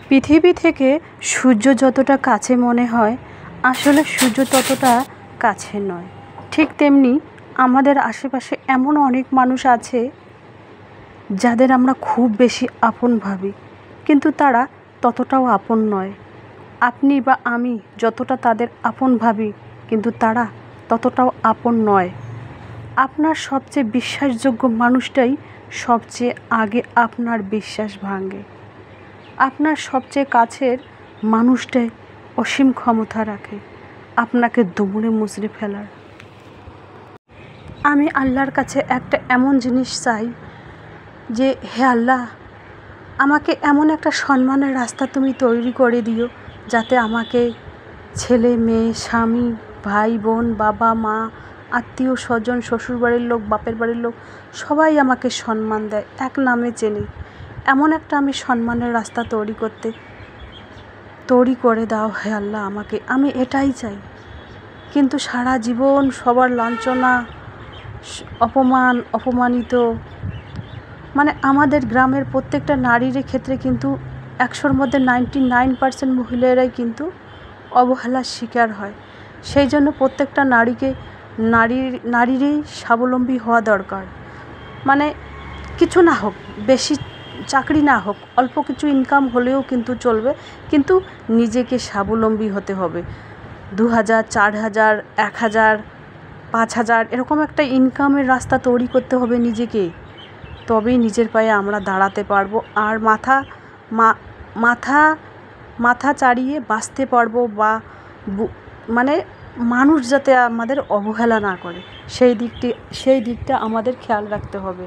পৃথিবী থেকে সূর্য যতটা কাছে মনে হয়, আসলে সূর্য ততটা কাছে নয়। ঠিক তেমনি আমাদের আশেপাশে এমন অনেক মানুষ আছে যাদের আমরা খুব বেশি আপন ভাবি, কিন্তু তারা ততটাও আপন নয়। আপনি বা আমি যতটা তাদের আপন ভাবি, কিন্তু তারা ততটাও আপন নয়। আপনার সবচেয়ে বিশ্বাসযোগ্য মানুষটাই সবচেয়ে আগে আপনার বিশ্বাস ভাঙে। আপনার সবচেয়ে কাছের মানুষটাই অসীম ক্ষমতা রাখে আপনাকে দুমড়ে মুচড়ে ফেলার। আমি আল্লাহর কাছে একটা এমন জিনিস চাই যে, হে আল্লাহ, আমাকে এমন একটা সম্মানের রাস্তা তুমি তৈরি করে দিও যাতে আমাকে ছেলে মেয়ে স্বামী ভাই বোন বাবা মা আত্মীয় স্বজন শ্বশুরবাড়ির লোক বাপের বাড়ির লোক সবাই আমাকে সম্মান দেয়, এক নামে চেনে। এমন একটা আমি সম্মানের রাস্তা তৈরি করে দাও হে আল্লাহ আমাকে, আমি এটাই চাই। কিন্তু সারা জীবন সবার লাঞ্ছনা অপমানিত, মানে আমাদের গ্রামের প্রত্যেকটা নারীর ক্ষেত্রে কিন্তু 100-র মধ্যে 99% মহিলারাই কিন্তু অবহেলার শিকার হয়। সেই জন্য প্রত্যেকটা নারীরই স্বাবলম্বী হওয়া দরকার। মানে কিছু না হোক, বেশি চাকরি না হোক, অল্প কিছু ইনকাম হলেও কিন্তু চলবে, কিন্তু নিজেকে স্বাবলম্বী হতে হবে। 2000, 4000, 1000, 5000 এরকম একটা ইনকামের রাস্তা তৈরি করতে হবে নিজেকে, তবেই নিজের পায়ে আমরা দাঁড়াতে পারবো আর মাথা চাড়িয়ে বাঁচতে পারবো, বা মানে মানুষ যাতে আমাদের অবহেলা না করে সেই দিকটা আমাদের খেয়াল রাখতে হবে।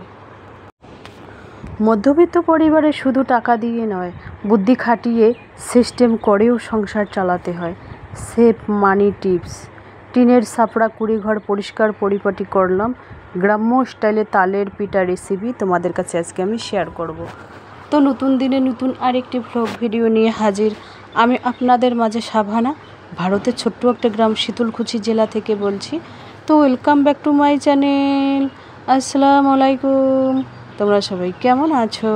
মধ্যবিত্ত পরিবারে শুধু টাকা দিয়ে নয়, বুদ্ধি খাটিয়ে সিস্টেম করেও সংসার চালাতে হয়। সেভ মানি টিপস। টিনের ছাপড়া কুড়িঘর পরিষ্কার পরিপাটি করলাম। গ্রাম্য স্টাইলে তালের পিঠা রেসিপি তোমাদের কাছে আজকে আমি শেয়ার করব। তো নতুন দিনে নতুন আরেকটি ভ্লগ ভিডিও নিয়ে হাজির আমি আপনাদের মাঝে সাভানা, ভারতের ছোট্ট একটা গ্রাম শীতলকুচি জেলা থেকে বলছি। তো welcome back to my channel. আসসালামু আলাইকুম। তোমরা সবাই কেমন আছো?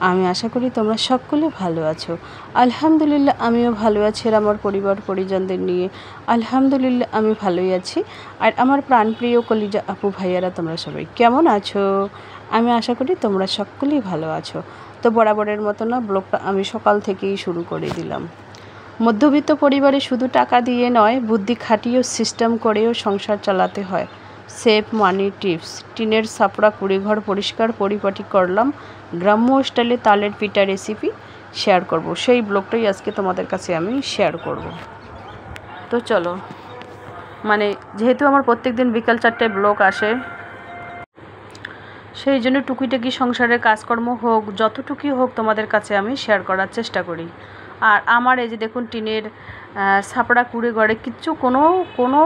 আমি আশা করি তোমরা সকলে ভালো আছো। আলহামদুলিল্লাহ আমিও ভালো আছি, আর আমার পরিবার পরিজনদের নিয়ে আলহামদুলিল্লাহ আমি ভালোই আছি। আর আমার প্রাণপ্রিয় কলিজা আপু ভাইয়ারা তোমরা সবাই কেমন আছো? আমি আশা করি তোমরা সকলেই ভালো আছো। তো বরাবরের মতো না, ব্লগটা আমি সকাল থেকেই শুরু করে দিলাম। মধ্যবিত্ত পরিবারে শুধু টাকা দিয়ে নয়, বুদ্ধি খাটিয়েও সিস্টেম করেও সংসার চালাতে হয়। সেভ মানি টিপস। টিনের ছাপড়া কুড়িঘর পরিষ্কার পরিপাটি করলাম। গ্রাম্য স্টাইলে তালের পিঠা রেসিপি শেয়ার করব, সেই ব্লগটাই আজকে তোমাদের কাছে আমি শেয়ার করব। তো চলো, মানে যেহেতু আমার প্রত্যেক দিন বিকাল 4টায় ব্লগ আসে, সেই জন্য টুকিটাকি সংসারের কাজকর্ম হোক, যতটুকুই হোক তোমাদের কাছে আমি শেয়ার করার চেষ্টা করি। আর আমার এই যে দেখুন, টিনের ছাপড়া কুড়ে ঘরে কিচ্ছু কোনো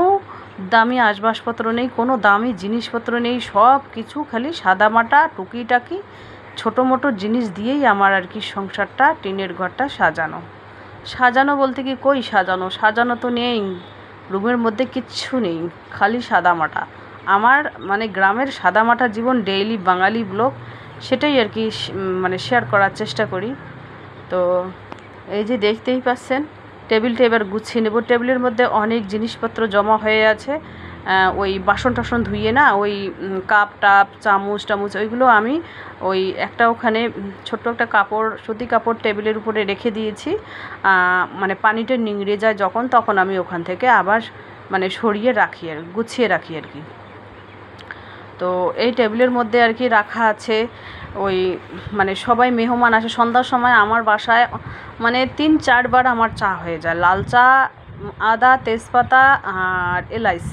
দামি আসবাবপত্র নেই, কোনো দামি জিনিসপত্র নেই, সব কিছু খালি সাদামাটা টুকিটাকি ছোটো মোটো জিনিস দিয়েই আমার আর কি সংসারটা, টিনের ঘরটা সাজানো বলতে কি কই সাজানো তো নেই, রুমের মধ্যে কিচ্ছু নেই, খালি সাদামাটা। আমার মানে গ্রামের সাদামাটা জীবন, ডেইলি বাঙালি ব্লগ, সেটাই আর কি মানে শেয়ার করার চেষ্টা করি। তো এই যে দেখতেই পাচ্ছেন, টেবিলটা এবার গুছিয়ে নেব। টেবিলের মধ্যে অনেক জিনিসপত্র জমা হয়ে আছে, ওই বাসন টাসন ধুইয়ে না, ওই কাপ টাপ চামচ টামচ ওইগুলো আমি ওই একটা ওখানে ছোট্ট একটা কাপড়, সুতি কাপড় টেবিলের উপরে রেখে দিয়েছি। মানে পানিটা নিংড়ে যায় যখন, তখন আমি ওখান থেকে আবার মানে সরিয়ে রাখি আর গুছিয়ে রাখি আর কি। তো এই টেবিলের মধ্যে আর কি রাখা আছে ওই, মানে সবাই মেহমান আসে সন্ধ্যার সময় আমার বাসায়, মানে 3-4 বার আমার চা হয়ে যায়। লাল চা, আদা তেজপাতা আর এলাচ,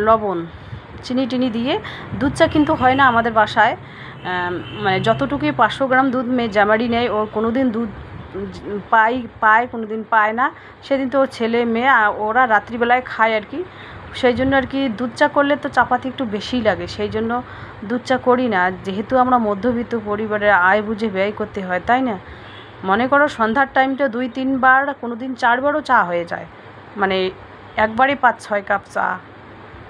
লবণ, চিনি টিনি দিয়ে। দুধ চা কিন্তু হয় না আমাদের বাসায়, মানে যতটুকুই 500 গ্রাম দুধ মেয়ে জামারি নেয়, ও কোনো দিন দুধ পায় কোনো দিন পায় না। সেদিন তো ছেলে মেয়ে ওরা রাত্রিবেলায় খায় আর কি, সেই জন্য আর কি দুধ চা করলে তো চাপাতি একটু বেশিই লাগে, সেই জন্য দুধ চা করি না। যেহেতু আমরা মধ্যবিত্ত পরিবারের, আয় বুঝে ব্যয় করতে হয়, তাই না? মনে করো সন্ধ্যার টাইমটা 2-3 বার, কোনো দিন 4 বারও চা হয়ে যায়, মানে একবারে 5-6 কাপ চা।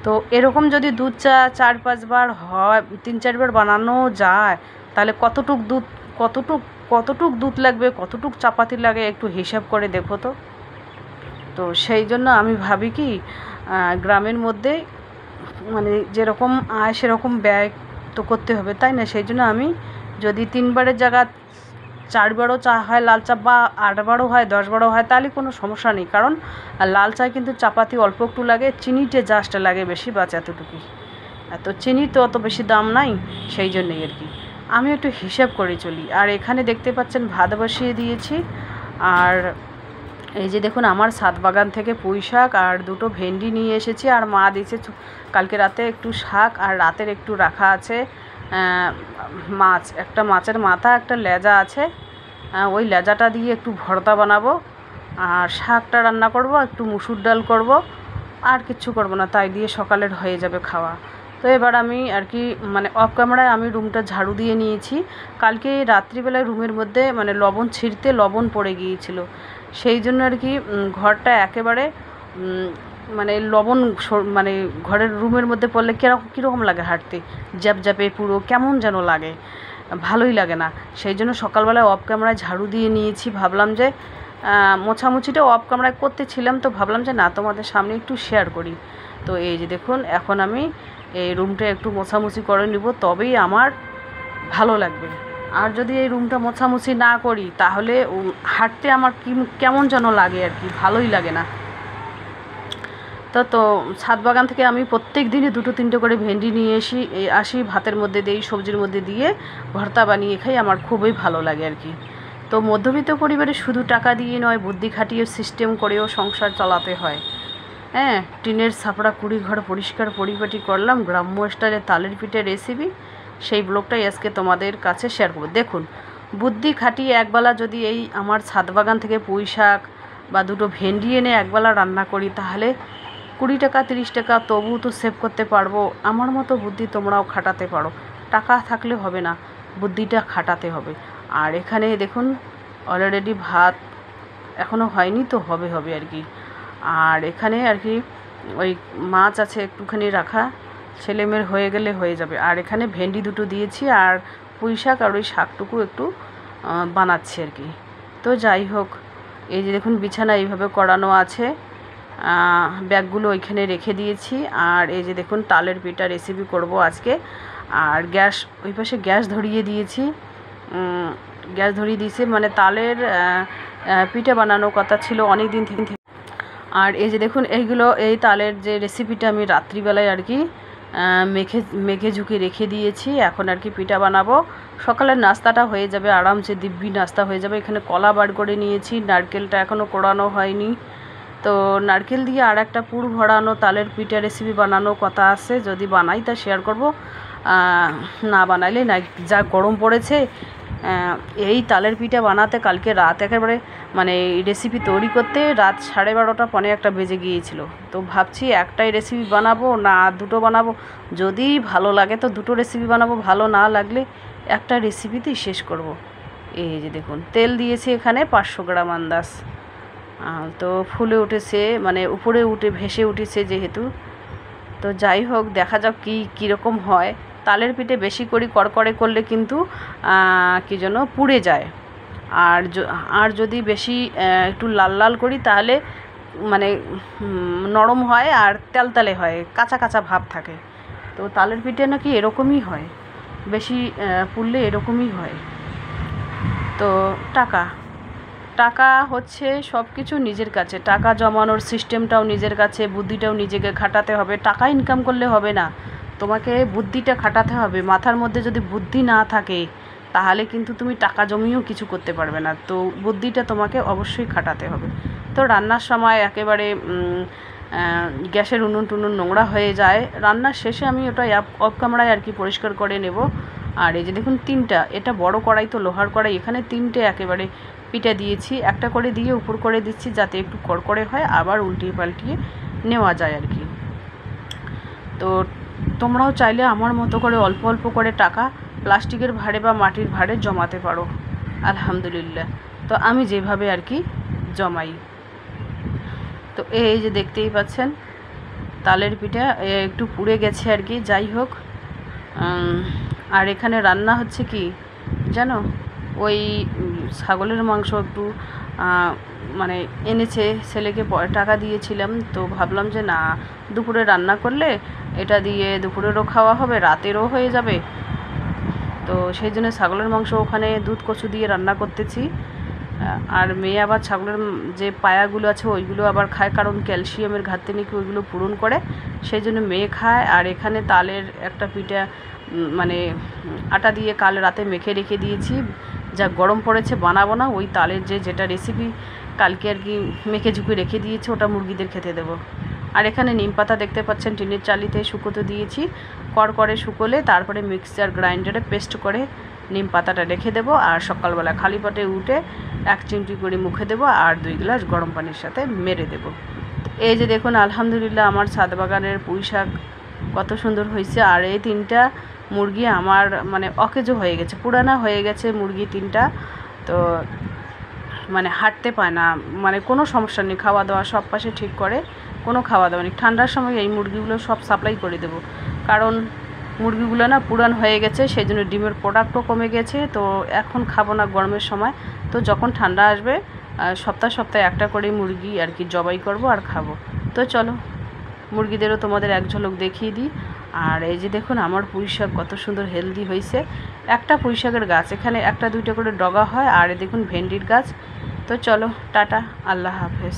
তো এরকম যদি দুধ চা 4-5 বার হয়, 3-4 বার বানানো যায়, তাহলে কতটুক দুধ কতটুক কতটুক দুধ লাগবে, কতটুক চাপাতি লাগে একটু হিসাব করে দেখো তো। তো সেই জন্য আমি ভাবি কি গ্রামের মধ্যে মানে যেরকম আয় সেরকম ব্যয় তো করতে হবে, তাই না? সেই জন্য আমি যদি 3 বারের জায়গা 4 বারও চা হয় লাল চা, বা 8 বারও হয় 10 বারও হয়, তাহলে কোনো সমস্যা নেই। কারণ লাল চায় কিন্তু চাপাতি অল্প একটু লাগে, চিনিতে জাস্ট লাগে বেশি, বাস এতটুকুই। এত চিনি তো অত বেশি দাম নাই, সেই জন্যই আর কি আমি একটু হিসাব করে চলি। আর এখানে দেখতে পাচ্ছেন ভাত বসিয়ে দিয়েছি। আর এই যে দেখুন আমার ছাদ বাগান থেকে পুঁই শাক আর 2টো ভেন্ডি নিয়ে এসেছি, আর মা দিয়েছে কালকে রাতে একটু শাক, আর রাতের একটু রাখা আছে মাছ, একটা মাছের মাথা, একটা লেজা আছে, ওই লেজাটা দিয়ে একটু ভর্তা বানাবো, আর শাকটা রান্না করব, একটু মুসুর ডাল করব, আর কিচ্ছু করব না, তাই দিয়ে সকালের হয়ে যাবে খাওয়া। তো এবার আমি আর কি মানে অফ ক্যামেরায় আমি রুমটা ঝাড়ু দিয়ে নিয়েছি। কালকে রাত্রিবেলায় রুমের মধ্যে মানে লবণ ছিঁড়তে লবণ পড়ে গিয়েছিল, সেই জন্য আর কি ঘরটা একেবারে মানে লবণ মানে ঘরের রুমের মধ্যে পড়লে কীরকম লাগে হাঁটতে, জ্যাপে পুরো কেমন যেন লাগে, ভালোই লাগে না। সেই জন্য সকালবেলায় অফ ক্যামেরায় ঝাড়ু দিয়ে নিয়েছি। ভাবলাম যে মোছামুছিটা অফ ক্যামেরায় করতেছিলাম, তো ভাবলাম যে না তোমাদের সামনে একটু শেয়ার করি। তো এই যে দেখুন এখন আমি এই রুমটা একটু মোছামুছি করে নিব, তবেই আমার ভালো লাগবে। আর যদি এই রুমটা মোছামুছি না করি তাহলে হাঁটতে আমার কেমন যেন লাগে আর কি, ভালোই লাগে না। তো ছাদ বাগান থেকে আমি প্রত্যেক দিনই 2-3টে করে ভেন্ডি নিয়ে আসি, ভাতের মধ্যে দিই, সবজির মধ্যে দিয়ে ভর্তা বানিয়ে খাই, আমার খুবই ভালো লাগে আর কি। তো মধ্যবিত্ত পরিবারে শুধু টাকা দিয়ে নয়, বুদ্ধি খাটিয়ে সিস্টেম করেও সংসার চালাতে হয়। হ্যাঁ, টিনের ছাপড়া কুড়ি ঘর পরিষ্কার পরিপাটি করলাম, গ্রাম্য স্টাইলে তালের পিঠের রেসিপি, সেই ব্লগটাই আজকে তোমাদের কাছে শেয়ার করব। দেখুন বুদ্ধি খাটিয়ে একবেলা যদি এই আমার ছাদ বাগান থেকে পুঁই শাক বা 2টো ভেন্ডি এনে একবেলা রান্না করি, তাহলে 20 টাকা 30 টাকা তবু তো সেভ করতে পারবো। আমার মতো বুদ্ধি তোমরাও খাটাতে পারো, টাকা থাকলে হবে না, বুদ্ধিটা খাটাতে হবে। আর এখানে দেখুন অলরেডি ভাত এখনও হয়নি, তো হবে আর কি। আর এখানে আর কি ওই মাছ আছে একটুখানি রাখা, ছেলেমেয়ের হয়ে গেলে হয়ে যাবে। আর এখানে ভেন্ডি 2টো দিয়েছি, আর পুঁই শাক আর ওই শাকটুকু একটু বানাচ্ছি আর কি। তো যাই হোক, এই যে দেখুন বিছানা এইভাবে করানো আছে, ব্যাগগুলো ওইখানে রেখে দিয়েছি। আর এই যে দেখুন তালের পিঠা রেসিপি করব আজকে। আর গ্যাস ওই পাশে গ্যাস ধরিয়ে দিয়েছি, মানে তালের পিঠা বানানোর কথা ছিল অনেক দিন থেকে। আর এই যে দেখুন এই তালের যে রেসিপিটা আমি রাত্রিবেলায় আর কি মেখে ঝুঁকে রেখে দিয়েছি। এখন আর কি পিঠা বানাবো, সকালের নাস্তাটা হয়ে যাবে, আরামসে দিব্যি নাস্তা হয়ে যাবে। এখানে কলা বার করে নিয়েছি, নারকেলটা এখনও কোড়ানো হয়নি, তো নারকেল দিয়ে আর একটা পুর ভরানো তালের পিঠা রেসিপি বানানো কথা আছে, যদি বানাই তা শেয়ার করব, না বানাইলে না। যা গরম পড়েছে, এই তালের পিঠা বানাতে কালকে রাত একেবারে মানে এই রেসিপি তৈরি করতে রাত 12:30 পৌনে 1 বেজে গিয়েছিল। তো ভাবছি একটাই রেসিপি বানাবো না 2টো বানাবো, যদি ভালো লাগে তো 2টো রেসিপি বানাবো, ভালো না লাগলে একটা রেসিপিতেই শেষ করব। এই যে দেখুন তেল দিয়েছি এখানে 500 গ্রাম আন্দাজ, তো ফুলে উঠেছে, মানে উপরে ভেসে উঠেছে যেহেতু। তো যাই হোক দেখা যাক কীরকম হয়। তালের পিঠে বেশি করে কড়কড়ে করলে কিন্তু কী যেন পুড়ে যায়, আর যদি বেশি একটু লাল লাল করি তাহলে মানে নরম হয় আর তেলতেলে হয়, কাঁচা কাঁচা ভাব থাকে। তো তালের পিঠে নাকি এরকমই হয়, বেশি পুড়লে এরকমই হয়। তো টাকা হচ্ছে সব কিছু নিজের কাছে, টাকা জমানোর সিস্টেমটাও নিজের কাছে, বুদ্ধিটাও নিজেকে খাটাতে হবে। টাকা ইনকাম করলে হবে না, তোমাকে বুদ্ধিটা খাটাতে হবে। মাথার মধ্যে যদি বুদ্ধি না থাকে তাহলে কিন্তু তুমি টাকা জমিয়েও কিছু করতে পারবে না, তো বুদ্ধিটা তোমাকে অবশ্যই খাটাতে হবে। তো রান্নার সময় একেবারে গ্যাসের উনুন টুনুন নোংরা হয়ে যায়, রান্নার শেষে আমি ওটা অফ ক্যামেরায় আর কি পরিষ্কার করে নেব। আর এই যে দেখুন 3টা, এটা বড় কড়াই তো লোহার কড়াই, এখানে 3টে একেবারে পিঠা দিয়েছি, একটা করে দিয়ে উপর করে দিচ্ছি যাতে একটু কড়কড়ে হয়, আবার উল্টিয়ে পাল্টিয়ে নেওয়া যায় আর কি। তো তোমরাও চাইলে আমার মতো করে অল্প অল্প করে টাকা প্লাস্টিকের ভাঁড়ে বা মাটির ভাঁড়ে জমাতে পারো, আলহামদুলিল্লাহ। তো আমি যেভাবে আর কি জমাই, তো এই যে দেখতেই পাচ্ছেন তালের পিঠা একটু পুড়ে গেছে আর কি। যাই হোক, আর এখানে রান্না হচ্ছে কি জানো, ওই ছাগলের মাংস একটু মানে এনেছে, ছেলেকে টাকা দিয়েছিলাম, তো ভাবলাম যে না দুপুরে রান্না করলে এটা দিয়ে দুপুরেরও খাওয়া হবে, রাতেরও হয়ে যাবে। তো সেই জন্য ছাগলের মাংস ওখানে দুধ কচু দিয়ে রান্না করতেছি। আর মেয়ে আবার ছাগলের যে পায়াগুলো আছে ওইগুলো আবার খায়, কারণ ক্যালসিয়ামের ঘাটতি নাকি ওইগুলো পূরণ করে, সেই জন্য মেয়ে খায়। আর এখানে তালের একটা পিঠা মানে আটা দিয়ে কাল রাতে মেখে রেখে দিয়েছি, যা গরম পড়েছে বানাবো না, ওই তালের যেটা রেসিপি কালকে আর কি মেখে ঝুঁকে রেখে দিয়েছি, ওটা মুরগিদের খেতে দেবো। আর এখানে নিম পাতা দেখতে পাচ্ছেন টিনের চালিতে শুকোতে দিয়েছি, কড়কড়ে শুকোলে তারপরে মিক্সার গ্রাইন্ডারে পেস্ট করে নিম পাতাটা রেখে দেবো। আর সকালবেলা খালি পেটে উঠে 1 চিমটি করে মুখে দেবো আর 2 গ্লাস গরম পানির সাথে মেরে দেবো। এই যে দেখুন আলহামদুলিল্লাহ আমার ছাদ বাগানের পুঁই শাক কত সুন্দর হয়েছে। আর এই 3টা মুরগি আমার মানে অকেজো হয়ে গেছে, পুরানা হয়ে গেছে মুরগি 3টা, তো মানে হাঁটতে পায় না, মানে কোনো সমস্যা নেই, খাওয়া দাওয়া সব পাশে ঠিক করে, কোনো খাওয়া দাওয়া নেই। ঠান্ডার সময় এই মুরগিগুলো সব সাপ্লাই করে দেবো, কারণ মুরগিগুলো না পুরান হয়ে গেছে, সেই জন্য ডিমের প্রোডাক্টও কমে গেছে। তো এখন খাবো না গরমের সময়, তো যখন ঠান্ডা আসবে সপ্তাহে একটা করে মুরগি আর কি জবাই করব আর খাবো। তো চলো মুরগিদেরও তোমাদের এক ঝলক দেখিয়ে দিই। আর এই যে দেখুন আমার পুঁই শাক কত সুন্দর হেলদি হয়েছে। একটা পুঁই শাকের গাছ, এখানে 1-2টা করে ডগা হয়। আর দেখুন ভেন্ডির গাছ। তো চলো টাটা, আল্লাহ হাফেজ।